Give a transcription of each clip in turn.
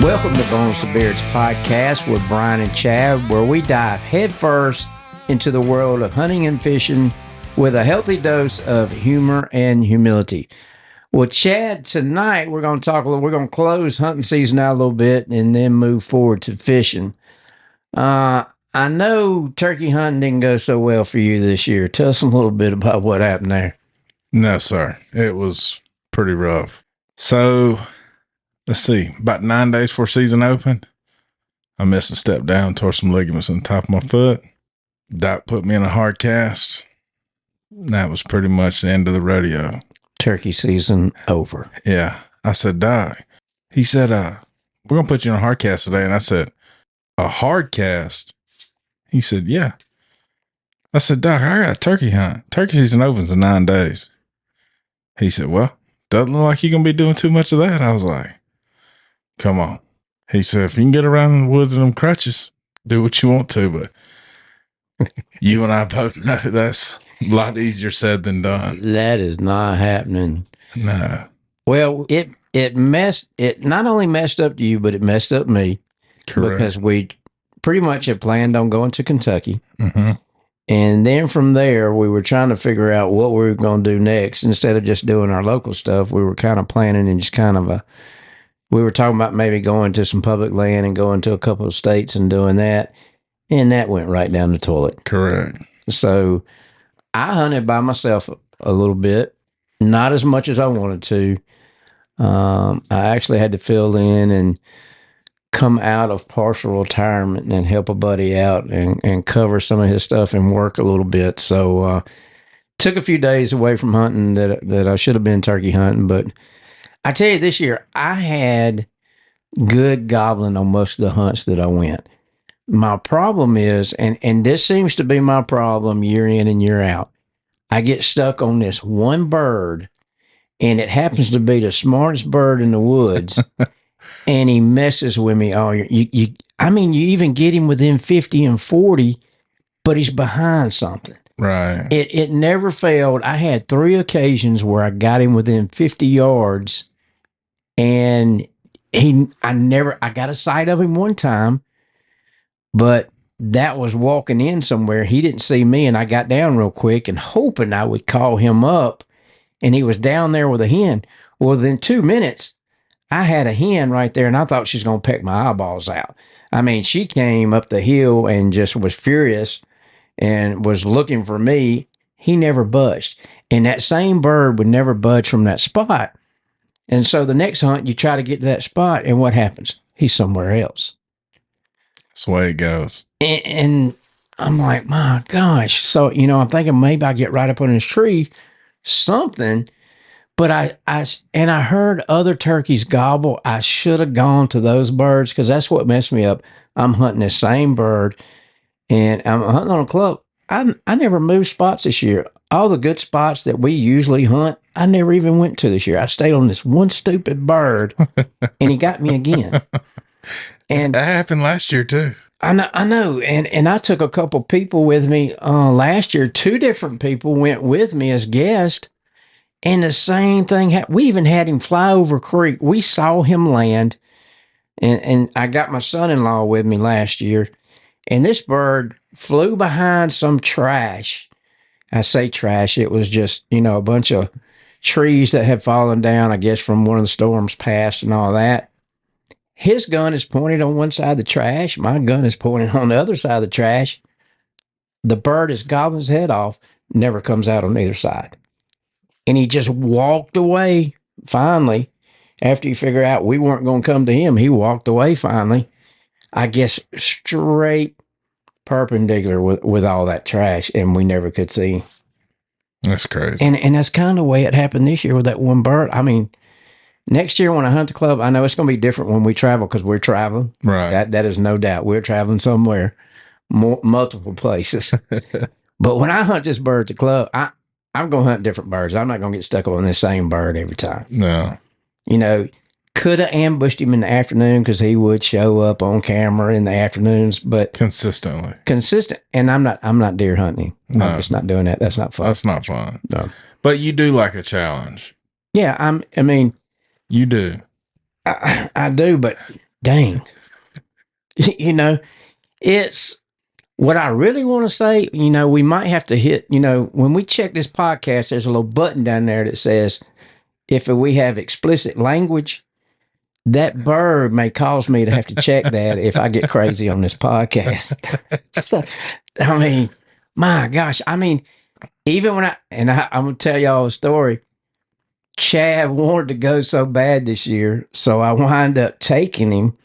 Welcome to Bones to Beards podcast with Brian and Chad, where we dive headfirst into the world of hunting and fishing with a healthy dose of humor and humility. Well, Chad, tonight we're going to close hunting season out a little bit and then move forward to fishing. I know turkey hunting didn't go so well for you this year. Tell us a little bit about what happened there. No, sir. It was pretty rough. So, let's see. About 9 days before season opened, I missed a step down, tore some ligaments on the top of my foot. Doc put me in a hard cast. That was pretty much the end of the rodeo. Turkey season over. Yeah. I said, Doc. He said, we're going to put you in a hard cast today. And I said, a hard cast? He said, yeah. I said, Doc, I got a turkey hunt. Turkey season opens in 9 days. He said, well, doesn't look like you're going to be doing too much of that. I was like, come on. He said, if you can get around in the woods in them crutches, do what you want to. But you and I both know that's a lot easier said than done. That is not happening. No. Well, it not only messed up you, but it messed up me. Correct. Because we pretty much had planned on going to Kentucky. Mm-hmm. And then from there, we were trying to figure out what we were going to do next. Instead of just doing our local stuff, we were kind of planning and just we were talking about maybe going to some public land and going to a couple of states and doing that. And that went right down the toilet. Correct. So I hunted by myself a little bit, not as much as I wanted to. I actually had to fill in and come out of partial retirement and help a buddy out and cover some of his stuff and work a little bit. So took a few days away from hunting that I should have been turkey hunting. But I tell you, this year I had good gobbling on most of the hunts that I went. My problem is, and this seems to be my problem year in and year out, I get stuck on this one bird, and it happens to be the smartest bird in the woods. And he messes with me all year. You even get him within 50 and 40, but he's behind something. Right. It never failed. I had 3 occasions where I got him within 50 yards, and I got a sight of him one time, but that was walking in somewhere. He didn't see me, and I got down real quick and hoping I would call him up, and he was down there with a hen. Well, within 2 minutes, I had a hen right there, and I thought she was going to peck my eyeballs out. I mean, she came up the hill and just was furious and was looking for me. He never budged. And that same bird would never budge from that spot. And so the next hunt, you try to get to that spot, and what happens? He's somewhere else. That's the way it goes. And I'm like, my gosh. So, I'm thinking maybe I get right up on this tree, something. But I heard other turkeys gobble. I should have gone to those birds because that's what messed me up. I'm hunting the same bird, and I'm hunting on a club. I never moved spots this year. All the good spots that we usually hunt, I never even went to this year. I stayed on this one stupid bird, and he got me again. And that happened last year too. I know. And I took a couple people with me last year. 2 different people went with me as guests. And the same thing, we even had him fly over creek. We saw him land, and I got my son-in-law with me last year, and this bird flew behind some trash. I say trash, it was just, a bunch of trees that had fallen down, I guess, from one of the storms past and all that. His gun is pointed on one side of the trash. My gun is pointed on the other side of the trash. The bird is gobbling his head off, never comes out on either side. And he just walked away finally. After he figured out we weren't going to come to him, he walked away finally. I guess straight perpendicular with all that trash, and we never could see him. That's crazy. And that's kind of the way it happened this year with that one bird. I mean, next year when I hunt the club, I know it's going to be different when we travel because we're traveling. Right. That is no doubt. We're traveling somewhere, multiple places. But when I hunt this bird at the club, I'm going to hunt different birds. I'm not going to get stuck on the same bird every time. No. Could have ambushed him in the afternoon because he would show up on camera in the afternoons, but consistent. And I'm not deer hunting. No. I'm just not doing that. That's not fun. That's not fun. No. But you do like a challenge. Yeah, you do. I I do, but Dang. You know, it's what I really want to say. We might have to hit, when we check this podcast, there's a little button down there that says if we have explicit language, that bird may cause me to have to check that if I get crazy on this podcast. So, I mean, my gosh. I mean, even when I'm going to tell y'all a story. Chad wanted to go so bad this year. So I wind up taking him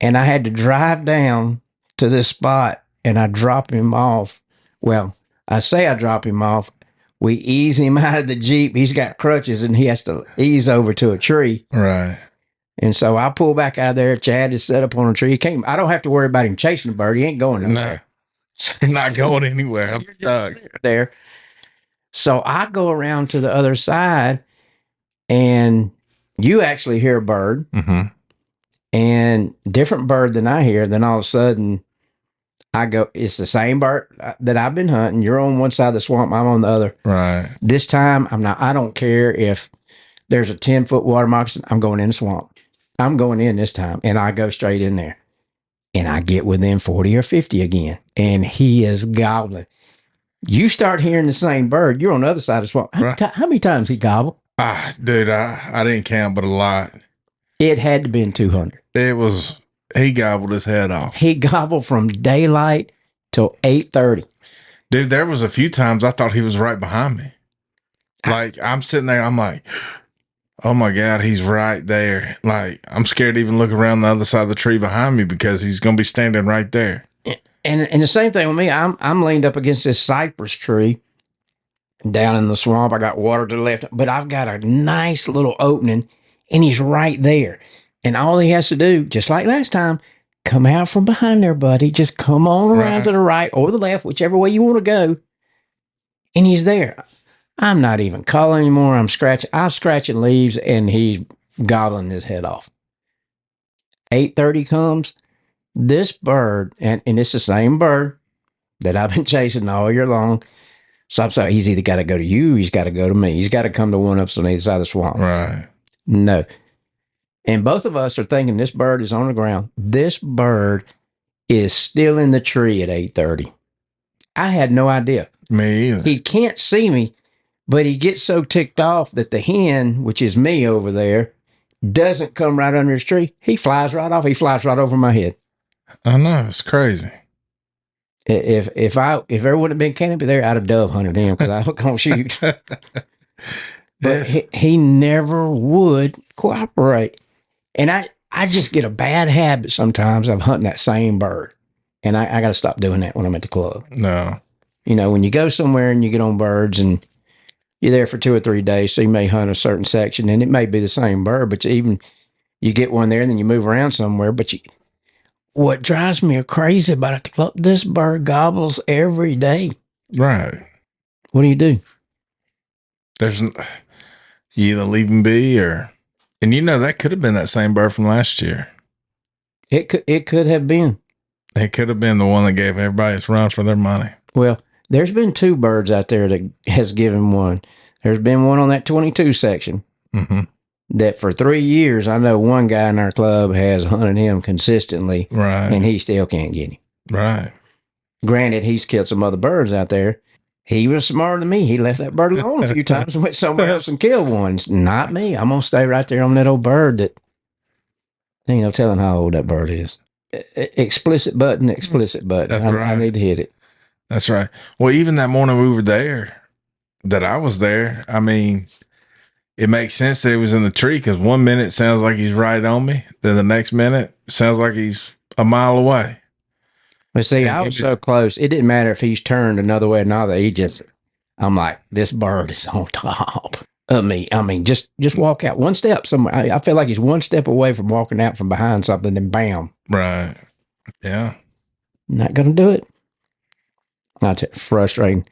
and I had to drive down to this spot and I drop him off. Well, I say I drop him off. We ease him out of the Jeep. He's got crutches and he has to ease over to a tree. Right. And so I pull back out of there. Chad is set up on a tree. I don't have to worry about him chasing the bird. He ain't going nowhere. No, not going anywhere. I'm stuck there. So I go around to the other side and you actually hear a bird. Mm-hmm. And different bird than I hear. Then all of a sudden I go, it's the same bird that I've been hunting. You're on one side of the swamp. I'm on the other. Right. This time I don't care if there's a 10-foot water moccasin. I'm going in the swamp. I'm going in this time. And I go straight in there. And I get within 40 or 50 again. And he is gobbling. You start hearing the same bird. You're on the other side of the swamp. Right. How many times he gobbled? Dude, I didn't count, but a lot. It had to be 200. He gobbled his head off. He gobbled from daylight till 8:30. Dude, there was a few times I thought he was right behind me. Like, I'm sitting there, I'm like, oh my God, he's right there. Like, I'm scared to even look around the other side of the tree behind me because he's going to be standing right there. And the same thing with me. I'm leaned up against this cypress tree down in the swamp. I got water to the left, but I've got a nice little opening and he's right there. And all he has to do, just like last time, come out from behind there, buddy. Just come on around to the right or the left, whichever way you want to go. And he's there. I'm not even calling anymore. I'm scratching leaves and he's gobbling his head off. 8:30 comes. This bird, and it's the same bird that I've been chasing all year long. So I'm sorry, he's either got to go to you, he's got to go to me. He's got to come to one of us on either side of the swamp. Right. No. And both of us are thinking this bird is on the ground. This bird is still in the tree at 8:30. I had no idea. Me either. He can't see me, but he gets so ticked off that the hen, which is me over there, doesn't come right under his tree. He flies right off. He flies right over my head. I know. It's crazy. If there wouldn't have been canopy there, I'd have dove hunted him because I was going to shoot. But he never would cooperate. And I just get a bad habit sometimes of hunting that same bird. And I got to stop doing that when I'm at the club. No. When you go somewhere and you get on birds and you're there for 2 or 3 days, so you may hunt a certain section and it may be the same bird, but you get one there and then you move around somewhere. But what drives me crazy about it, at the club, this bird gobbles every day. Right. What do you do? You either leave him be or... And that could have been that same bird from last year. It could have been. It could have been the one that gave everybody its run for their money. Well, there's been 2 birds out there that has given one. There's been one on that 22 section that for 3 years, I know one guy in our club has hunted him consistently. Right. And he still can't get him. Right. Granted, he's killed some other birds out there. He was smarter than me. He left that bird alone a few times and went somewhere else and killed one. Not me. I'm going to stay right there on that old bird that ain't no telling how old that bird is. Explicit button. That's right. I need to hit it. That's right. Well, even that morning we were there, that I was there, I mean, it makes sense that he was in the tree because 1 minute it sounds like he's right on me. Then the next minute it sounds like he's a mile away. But see, I was so close. It didn't matter if he's turned another way or not. I'm like, this bird is on top of me. I mean, just walk out 1 step somewhere. I feel like he's 1 step away from walking out from behind something and bam. Right. Yeah. Not going to do it. That's frustrating.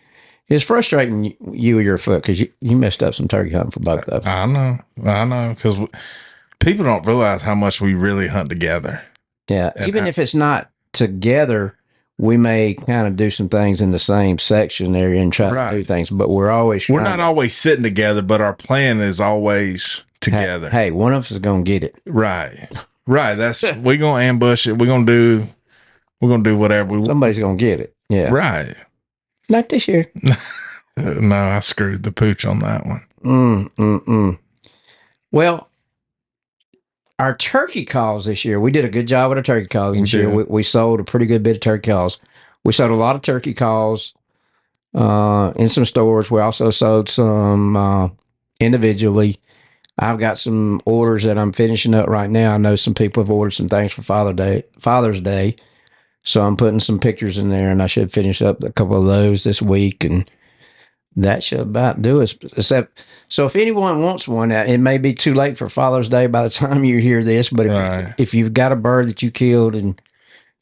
It's frustrating you or your foot because you messed up some turkey hunting for both of us. I know. Because people don't realize how much we really hunt together. Yeah. Even if it's not together, we may kind of do some things in the same section area and try to do things, but we're not always sitting together, but our plan is always together. Hey, one of us is going to get it. Right. Right. We're gonna ambush it. We're gonna do whatever we Somebody's gonna get it. Yeah. Right. Not this year. No, I screwed the pooch on that one. Well, our turkey calls this year, we did a good job with our turkey calls this year. We sold a pretty good bit of turkey calls. We sold a lot of turkey calls in some stores. We also sold some individually. I've got some orders that I'm finishing up right now. I know some people have ordered some things for Father's Day. So I'm putting some pictures in there, and I should finish up a couple of those this week, and that should about do it. Except, so if anyone wants one, it may be too late for Father's Day by the time you hear this. But if you've got a bird that you killed and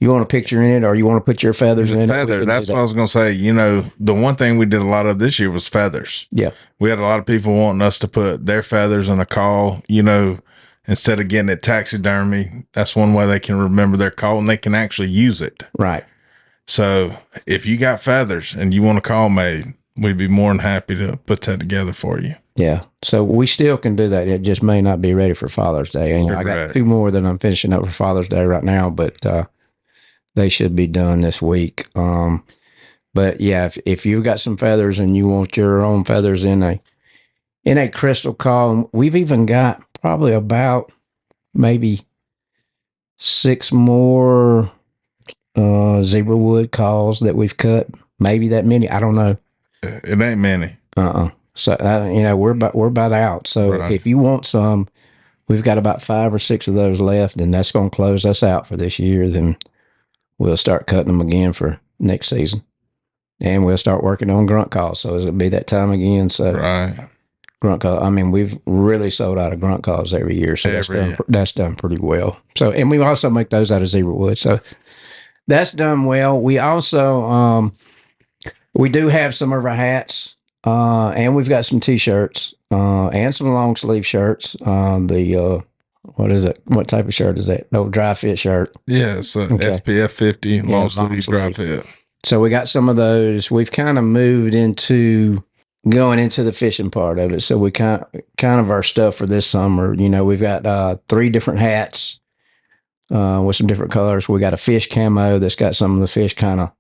you want a picture in it, or you want to put your feathers in it, that's what I was going to say. You know, the one thing we did a lot of this year was feathers. Yeah, we had a lot of people wanting us to put their feathers in a call. You know, instead of getting it taxidermy, that's one way they can remember their call and they can actually use it. Right. So if you got feathers and you want a call made, we'd be more than happy to put that together for you. Yeah. So we still can do that. It just may not be ready for Father's Day. And I got 2 more that I'm finishing up for Father's Day right now, but they should be done this week. But yeah, if you've got some feathers and you want your own feathers in a crystal call, we've even got probably about maybe 6 more zebra wood calls that we've cut. Maybe that many. I don't know. It ain't many. So we're about out. So if you want some, we've got about 5 or 6 of those left, and that's going to close us out for this year. Then we'll start cutting them again for next season, and we'll start working on grunt calls. So it'll be that time again. So grunt call. I mean, we've really sold out of grunt calls every year, so that's done pretty well. So, and we also make those out of zebra wood. So that's done well. We also we do have some of our hats, and we've got some T-shirts, and some long sleeve shirts. What is it? What type of shirt is that? No, dry fit shirt. Yeah, it's a SPF 50 long sleeve dry fit. So we got some of those. We've kind of moved into going into the fishing part of it. So we kind of our stuff for this summer. You know, we've got 3 different hats with some different colors. We got a fish camo that's got some of the fish kind of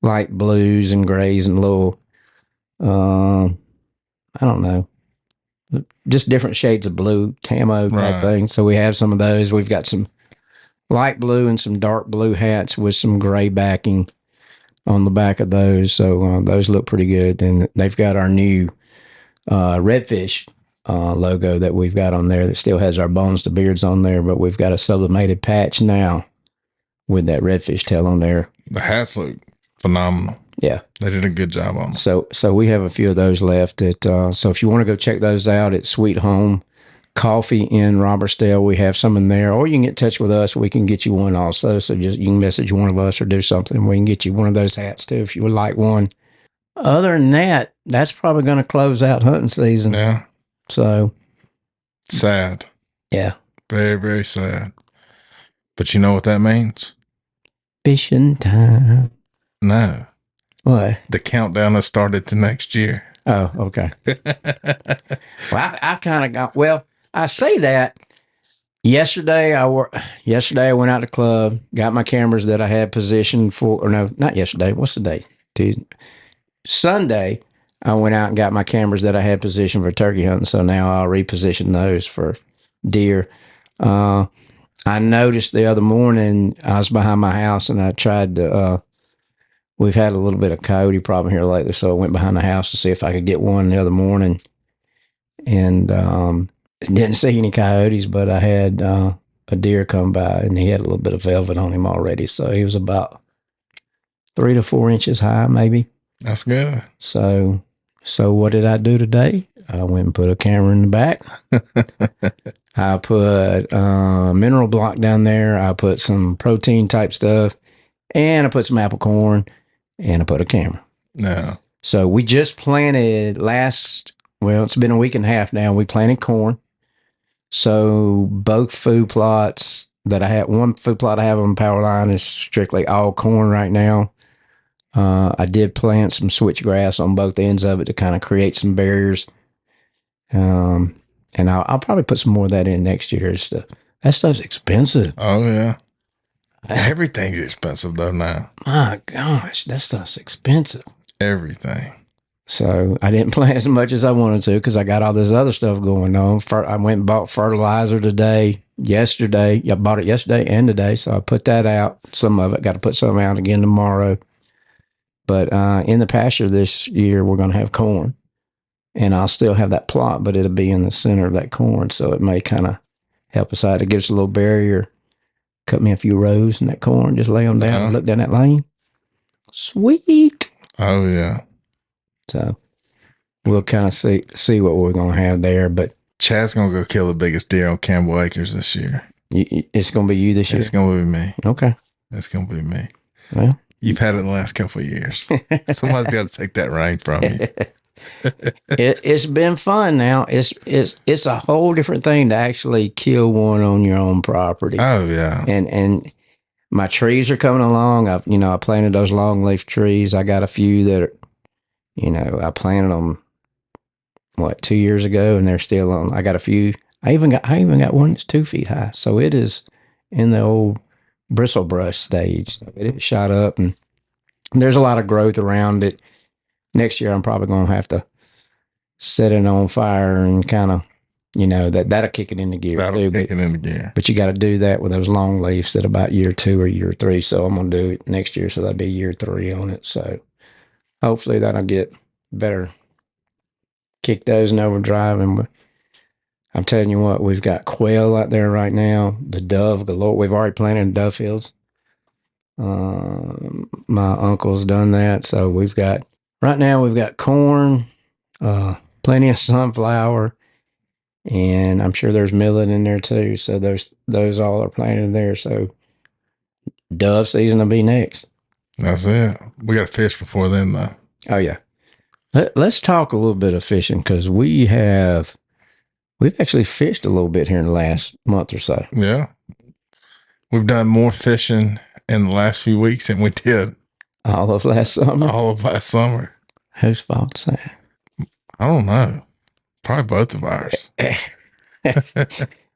light blues and grays and little, I don't know, just different shades of blue camo type thing. So we have some of those. We've got some light blue and some dark blue hats with some gray backing on the back of those. So those look pretty good. And they've got our new redfish logo that we've got on there that still has our bones to beards on there, but we've got a sublimated patch now with that redfish tail on there. The hats look phenomenal. Yeah, they did a good job on them. So we have a few of those left. So if you want to go check those out, it's Sweet Home Coffee in Robertsdale. We have some in there, or you can get in touch with us. We can get you one also. So just you can message one of us or do something. We can get you one of those hats too if you would like one. Other than that, that's probably going to close out hunting season. Yeah. So sad. Yeah. Very, very sad. But you know what that means? Fishing time. No. What? The countdown has started to next year. Oh, okay. Well, I kind of got, well, I say that yesterday I went out to the club, got my cameras that I had positioned for, or no, not yesterday. What's the day? Tuesday. Sunday, I went out and got my cameras that I had positioned for turkey hunting. So now I'll reposition those for deer. I noticed the other morning I was behind my house and I tried to, we've had a little bit of coyote problem here lately. So I went behind the house to see if I could get one the other morning and didn't see any coyotes, but I had a deer come by and he had a little bit of velvet on him already. So he was about 3 to 4 inches high, maybe. That's good. So what did I do today? I went and put a camera in the back. I put mineral block down there. I put some protein type stuff, and I put some apple corn, and I put a camera. Yeah. So we just planted it's been a week and a half now. We planted corn. So both food plots that I have, one food plot I have on the power line is strictly all corn right now. I did plant some switchgrass on both ends of it to kind of create some barriers. And I'll probably put some more of that in next year. That stuff's expensive. Oh yeah. Ah, Everything's expensive though now. my gosh, that stuff's expensive. Everything. So I didn't plant as much as I wanted to because I got all this other stuff going on. I went and bought fertilizer yesterday. I bought it yesterday and today. So I put that out. Some of it. Got to put some out again tomorrow. But in the pasture this year, we're going to have corn. And I'll still have that plot, but it'll be in the center of that corn. So it may kind of help us out. It gives us a little barrier. Cut me a few rows in that corn. Just lay them down and look down that lane. Sweet. Oh yeah. So we'll kind of see what we're going to have there. But Chad's gonna go kill the biggest deer on Campbell Acres this year. It's going to be you this year? It's gonna be me. Okay. It's gonna be me. Well, you've had it the last couple of years. Somebody's got to take that reign from you. It's been fun. Now it's a whole different thing to actually kill one on your own property. Oh yeah. And my trees are coming along. I planted those longleaf trees. I got a few that are, I planted them 2 years ago, and they're still on. I got a few. I even got one that's 2 feet high. So it is in the old bristle brush stage. So it shot up, and there's a lot of growth around it. Next year, I'm probably going to have to set it on fire and kind of, that'll kick it into gear. That'll kick it into gear. But you got to do that with those long leaves at about year 2 or year 3. So I'm going to do it next year. So that'll be year 3 on it. So hopefully that'll get better. Kick those in overdrive. And I'm telling you what, we've got quail out there right now. The dove galore. We've already planted dove fields. My uncle's done that. So right now we've got corn, plenty of sunflower, and I'm sure there's millet in there too. So those all are planted there. So dove season will be next. That's it. We got to fish before then, though. Oh yeah. Let's talk a little bit of fishing because we've actually fished a little bit here in the last month or so. Yeah, we've done more fishing in the last few weeks than we did all of last summer. All of last summer. Whose fault's that? I don't know. Probably both of ours.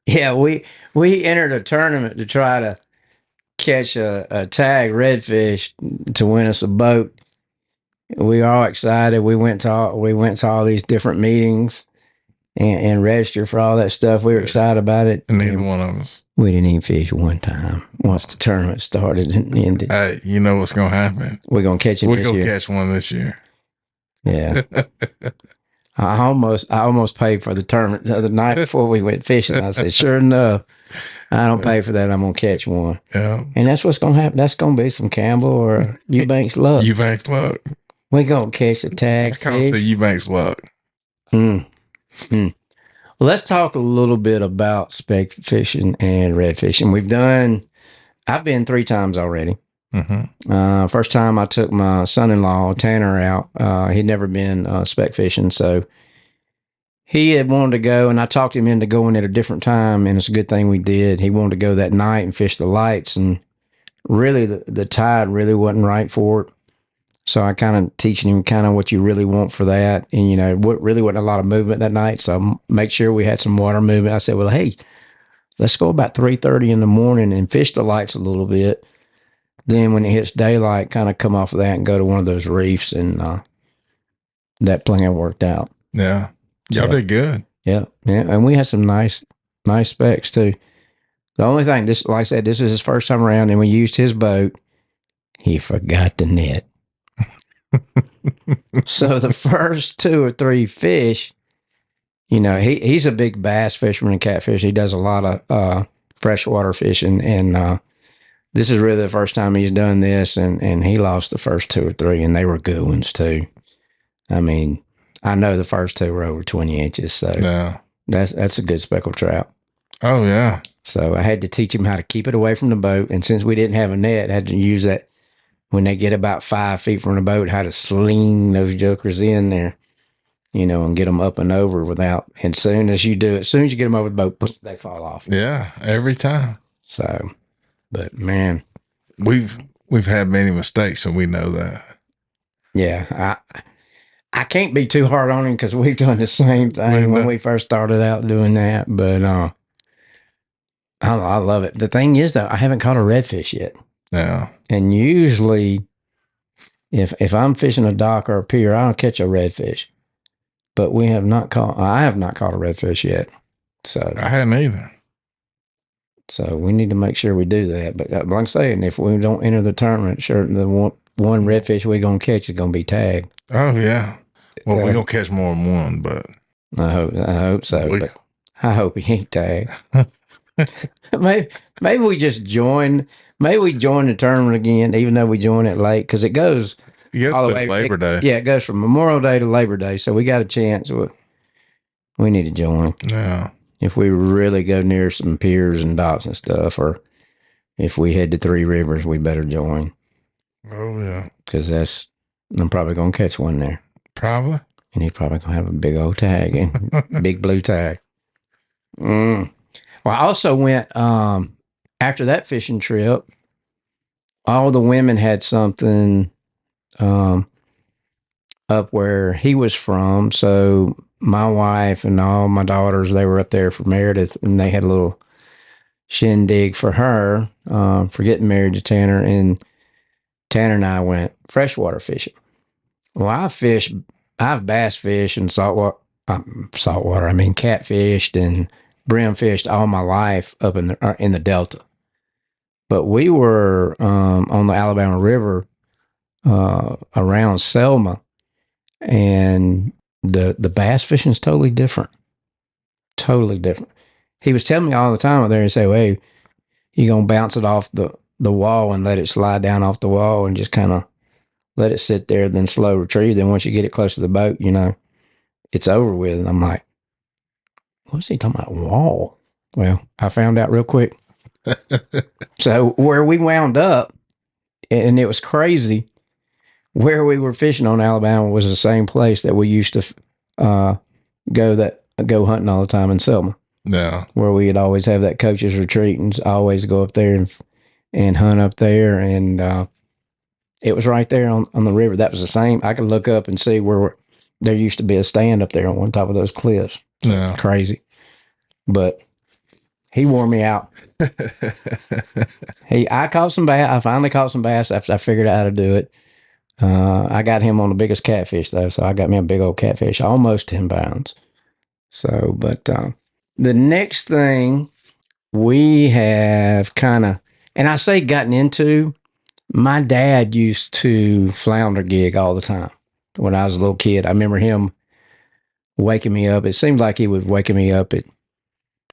Yeah, we entered a tournament to try to catch a tag redfish to win us a boat. We were all excited. We went to all these different meetings and registered for all that stuff. We were excited about it. And neither one of us. We didn't even fish one time once the tournament started and ended. Hey, you know what's going to happen? We're going to catch it this year. We're going to catch one this year. Yeah. I almost paid for the tournament the other night before we went fishing. I said, sure enough, I don't pay for that. I'm going to catch one. Yeah. And that's what's going to happen. That's going to be some Campbell or Eubanks luck. Eubanks luck. We're going to catch a tag fish. I call it the Eubanks luck. Well, let's talk a little bit about speck fishing and red fishing. I've been 3 times already. Mm-hmm. First time I took my son-in-law, Tanner, out. He'd never been speck fishing, so he had wanted to go, and I talked him into going at a different time, and it's a good thing we did. He wanted to go that night and fish the lights, and really the tide really wasn't right for it. So I kind of teaching him kind of what you really want for that. And, what really wasn't a lot of movement that night. So make sure we had some water movement. I said, well, hey, let's go about 3:30 in the morning and fish the lights a little bit. Then when it hits daylight, kind of come off of that and go to one of those reefs. And that plan worked out. Yeah. Y'all did good. Yeah. Yeah. And we had some nice specs too. The only thing, like I said, this was his first time around and we used his boat. He forgot the net. So the first 2 or 3 fish, he's a big bass fisherman and catfish. He does a lot of freshwater fishing, and this is really the first time he's done this, and he lost the first 2 or 3, and they were good ones too. I mean, I know the first 2 were over 20 inches, so yeah, that's a good speckled trout. Oh yeah. So I had to teach him how to keep it away from the boat, and since we didn't have a net, I had to use that. When they get about 5 feet from the boat, how to sling those jokers in there, and get them up and over without. And as soon as you get them over the boat, they fall off. Yeah, every time. So, but man, we've had many mistakes, so we know that. Yeah, I can't be too hard on him because we've done the same thing when we first started out doing that. But I love it. The thing is, though, I haven't caught a redfish yet. Yeah. And usually, if I'm fishing a dock or a pier, I'll catch a redfish. But I have not caught a redfish yet. So, I hadn't either. so we need to make sure we do that. But like I'm saying, if we don't enter the tournament, sure, the one redfish we're going to catch is going to be tagged. Oh, yeah. Well, we're Uh, going to catch more than one, but I hope so. we, But I hope he ain't tagged. maybe we just join. Maybe we join the tournament again, even though we join it late, because it goes you all have the to way. Labor Day. Yeah, it goes from Memorial Day to Labor Day, so we got a chance. We need to join Yeah. if we really go near some piers and docks and stuff, or if we head to Three Rivers, we better join Oh, yeah. because I'm probably gonna catch one there, Probably. and he's probably gonna have a big old tag and big blue tag. Mm. Well, I also went after that fishing trip. All the women had something um, up where he was from. So my wife and all my daughters, they were up there for Meredith, and they had a little shindig for her for getting married to Tanner. And Tanner and I went freshwater fishing. Well, I've bass fished and saltwater. I mean, catfished and brim fished all my life up in the Delta. But we were on the Alabama River around Selma, and the bass fishing is totally different. Totally different. He was telling me all the time out there, and say, "Well, hey, you gonna bounce it off the wall and let it slide down off the wall, and just kind of let it sit there, then slow retrieve. Then once you get it close to the boat, it's over with." And I'm like, "What's he talking about? Wall?" Well, I found out real quick. So where we wound up, and it was crazy. Where we were fishing on Alabama was the same place that we used to uh, go hunting all the time in Selma, Yeah. where we'd always have that coach's retreat and always go up there and hunt up there. And it was right there on the river. That was the same. I could look up and see where there used to be a stand up there on one top of those cliffs. Yeah. Crazy. But he wore me out. I caught some bass. I finally caught some bass after I figured out how to do it. I got him on the biggest catfish though, so I got me a big old catfish, almost 10 pounds. So, but the next thing we have kind of, and I say gotten into, my dad used to flounder gig all the time when I was a little kid. I remember him waking me up. It seemed like he was waking me up at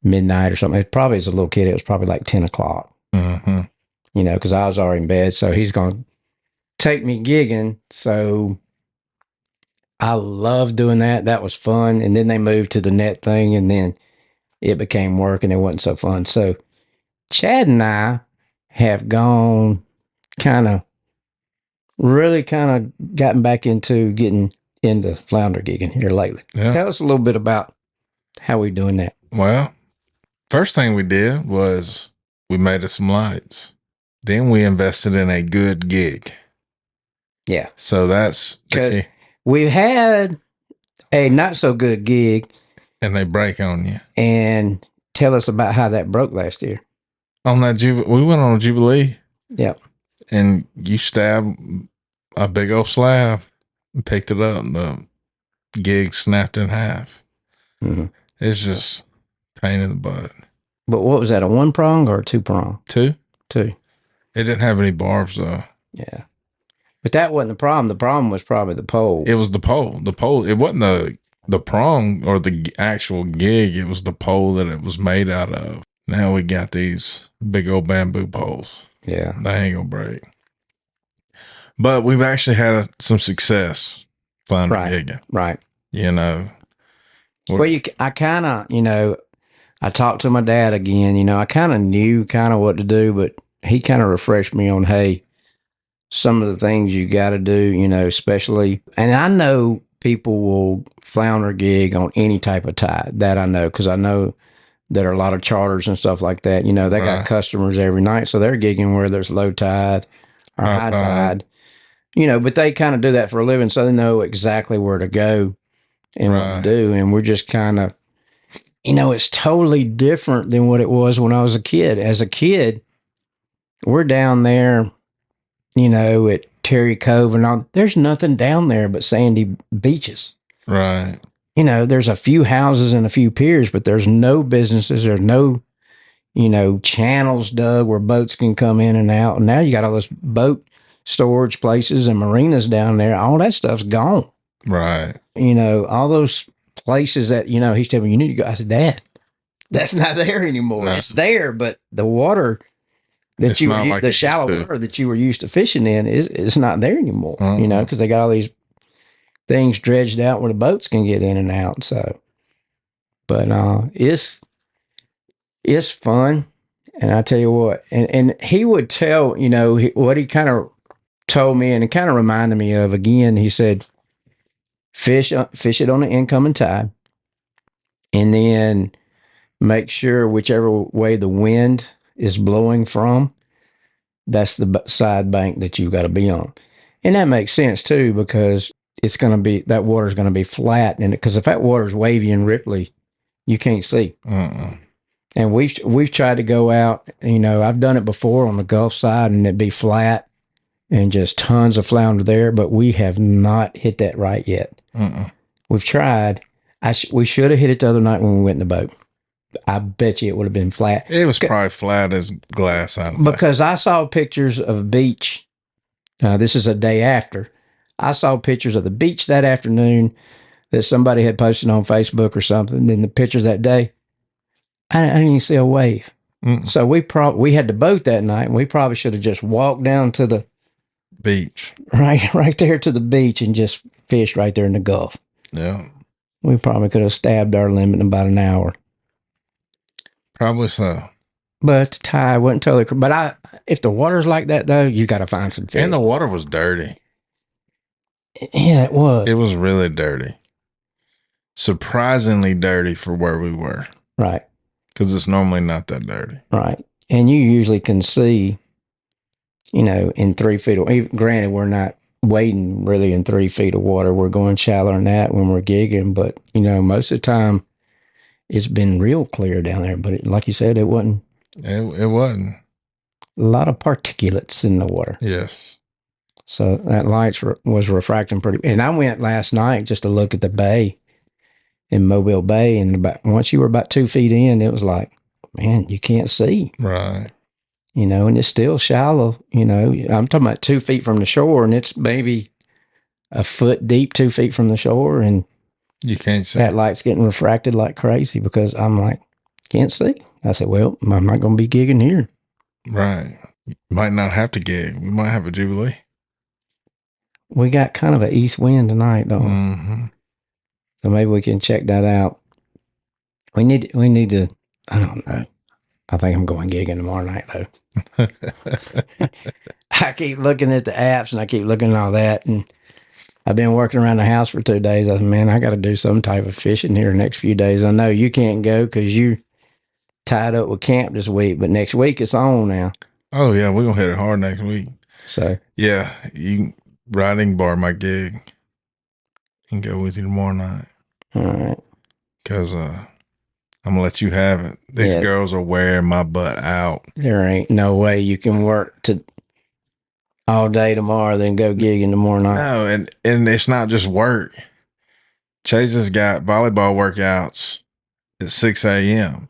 midnight or something. It probably as a little kid, it was probably like 10 o'clock, Mm-hmm. because I was already in bed. So he's going to take me gigging. So I love doing that. That was fun. And then they moved to the net thing, and then it became work and it wasn't so fun. So Chad and I have gone really kind of gotten back into getting into flounder gigging here lately. Yeah. Tell us a little bit about how we doing that. Well, first thing we did was we made us some lights. Then we invested in a good gig. Yeah. So that's We've had a not so good gig. And they break on you. And tell us about how that broke last year. On that we went on a Jubilee. Yep. And you stabbed a big old slab and picked it up, and the gig snapped in half. Mm-hmm. It's just pain in the butt. But what was that, a one prong or a two prong? Two. Two. It didn't have any barbs though. Yeah. But that wasn't the problem. The problem was probably the pole. It was the pole. The pole. It wasn't the prong or the actual gig. It was the pole that it was made out of. Now we got these big old bamboo poles. Yeah. They ain't gonna break. But we've actually had some success flounder gigging. Right. Well, I kind of, I talked to my dad again. I kind of knew kind of what to do, but he kind of refreshed me on, hey, some of the things you got to do, especially. And I know people will flounder gig on any type of tide. That I know, because I know that are a lot of charters and stuff like that. They got customers every night, so they're gigging where there's low tide or high tide. But they kind of do that for a living, so they know exactly where to go and what to do. And we're just kind of it's totally different than what it was when I was a kid. As a kid, we're down there, at Terry Cove and all. There's nothing down there but sandy beaches. Right. There's a few houses and a few piers, but there's no businesses. There's no, channels dug where boats can come in and out. And now you got all this boat storage places and marinas down there. All that stuff's gone. Right. All those places that, he's telling me, you need to go. I said, Dad, that's not there anymore. No. It's there, but the water that It's you not were, like the it used shallow to. water that you were used to fishing in is not there anymore, Uh-uh. because they got all these things dredged out where the boats can get in and out. So, but it's fun. And I tell you what, and he would tell, what he kind of told me, and it kind of reminded me of again. He said, fish it on the incoming tide, and then make sure whichever way the wind is blowing from, that's the side bank that you've got to be on. And that makes sense too, because that water's going to be flat. And because if that water's wavy and ripply, you can't see. Uh-uh. And we've tried to go out, I've done it before on the Gulf side and it'd be flat and just tons of flounder there, but we have not hit that right yet. Uh-uh. We've tried. We should have hit it the other night when we went in the boat. I bet you it would have been flat. It was probably flat as glass out there. Because I saw pictures of a beach. This is a day after. I saw pictures of the beach that afternoon that somebody had posted on Facebook or something. And the pictures that day, I didn't even see a wave. Mm-mm. So we had the boat that night, and we probably should have just walked down to the beach, right there to the beach, and just fished right there in the Gulf. Yeah, we probably could have stabbed our limit in about an hour. Probably so. But the tide wasn't totally. But if the water's like that though, you got to find some fish. And the water was dirty. Yeah, it was. It was really dirty. Surprisingly dirty for where we were. Right. Because it's normally not that dirty. Right. And you usually can see, in 3 feet of, granted, we're not wading really in 3 feet of water. We're going shallower than that when we're gigging. But, most of the time it's been real clear down there. But like you said, it wasn't. It wasn't. A lot of particulates in the water. Yes. So that light was refracting pretty. And I went last night just to look at the bay in Mobile Bay. And once you were about 2 feet in, it was like, man, you can't see. Right. And it's still shallow. I'm talking about 2 feet from the shore, and it's maybe a foot deep, 2 feet from the shore. And you can't see. That light's getting refracted like crazy because I'm like, can't see. I said, well, I'm not going to be gigging here. Right. You might not have to gig. We might have a Jubilee. We got kind of an east wind tonight, don't we? Mm-hmm. So maybe we can check that out. We need to, I don't know. I think I'm going gigging tomorrow night, though. I keep looking at the apps and I keep looking at all that. And I've been working around the house for 2 days. I said, man, I got to do some type of fishing here the next few days. I know you can't go because you're tied up with camp this week, but next week it's on now. Oh, yeah. We're going to hit it hard next week. So, yeah, riding bar my gig and go with you tomorrow night. All right. Because I'm going to let you have it. These girls are wearing my butt out. There ain't no way you can work all day tomorrow, then go gigging tomorrow night. No, and it's not just work. Chase has got volleyball workouts at 6 a.m.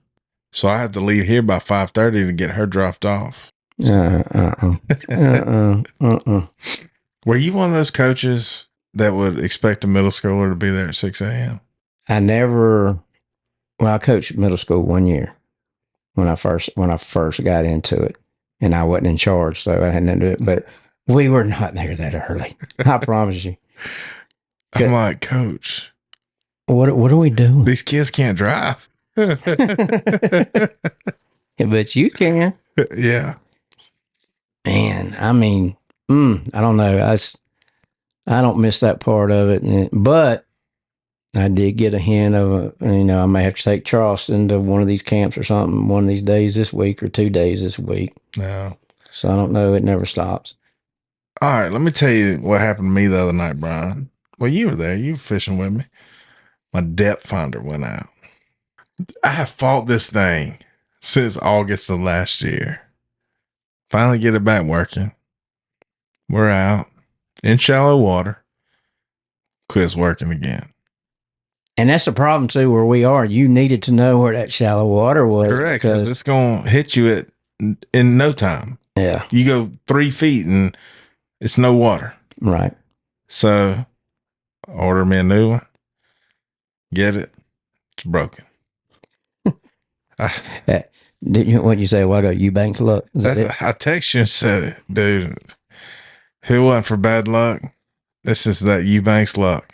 So I have to leave here by 5:30 to get her dropped off. Were you one of those coaches that would expect a middle schooler to be there at 6 a.m.? I coached middle school 1 year when I first got into it, and I wasn't in charge, so I had nothing to do it. But we were not there that early. I promise you. I'm like, Coach, what are we doing? These kids can't drive. But you can. Yeah. Man, I mean, I don't know. I don't miss that part of it, but I did get a hint of, I may have to take Charleston to one of these camps or something one of these days this week or 2 days this week. No. So I don't know. It never stops. All right. Let me tell you what happened to me the other night, Brian. Well, you were there. You were fishing with me. My depth finder went out. I have fought this thing since August of last year. Finally get it back working. We're out in shallow water. Quits working again. And that's the problem too, where we are. You needed to know where that shallow water was. Correct, because it's going to hit you in no time. Yeah. You go 3 feet and it's no water. Right. So order me a new one. Get it. It's broken. What you say a while ago? Eubanks luck. I text you and said, dude, if it wasn't for bad luck, this is that Eubanks luck.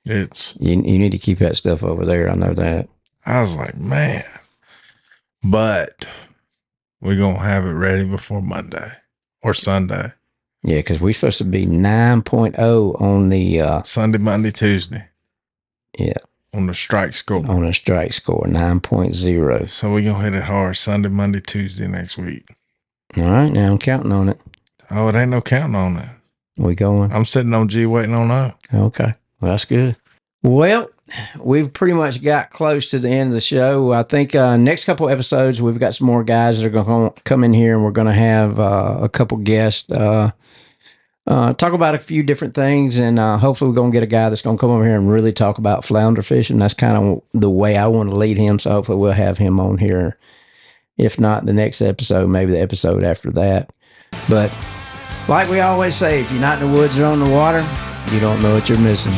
It's you need to keep that stuff over there. I know that. I was like, man, but we're gonna have it ready before Monday or Sunday. Yeah, because we're supposed to be 9.0 on the Sunday, Monday, Tuesday. Yeah. On the strike score. On a strike score, 9.0. So we're going to hit it hard Sunday, Monday, Tuesday next week. All right, now I'm counting on it. Oh, it ain't no counting on it. We going? I'm sitting on G waiting on O. Okay. Well, that's good. Well, we've pretty much got close to the end of the show. I think next couple episodes, we've got some more guys that are going to come in here, and we're going to have a couple guests talk about a few different things, and hopefully we're going to get a guy that's going to come over here and really talk about flounder fishing. That's kind of the way I want to lead him, so hopefully we'll have him on here. If not the next episode, maybe the episode after that. But like we always say, if you're not in the woods or on the water, you don't know what you're missing.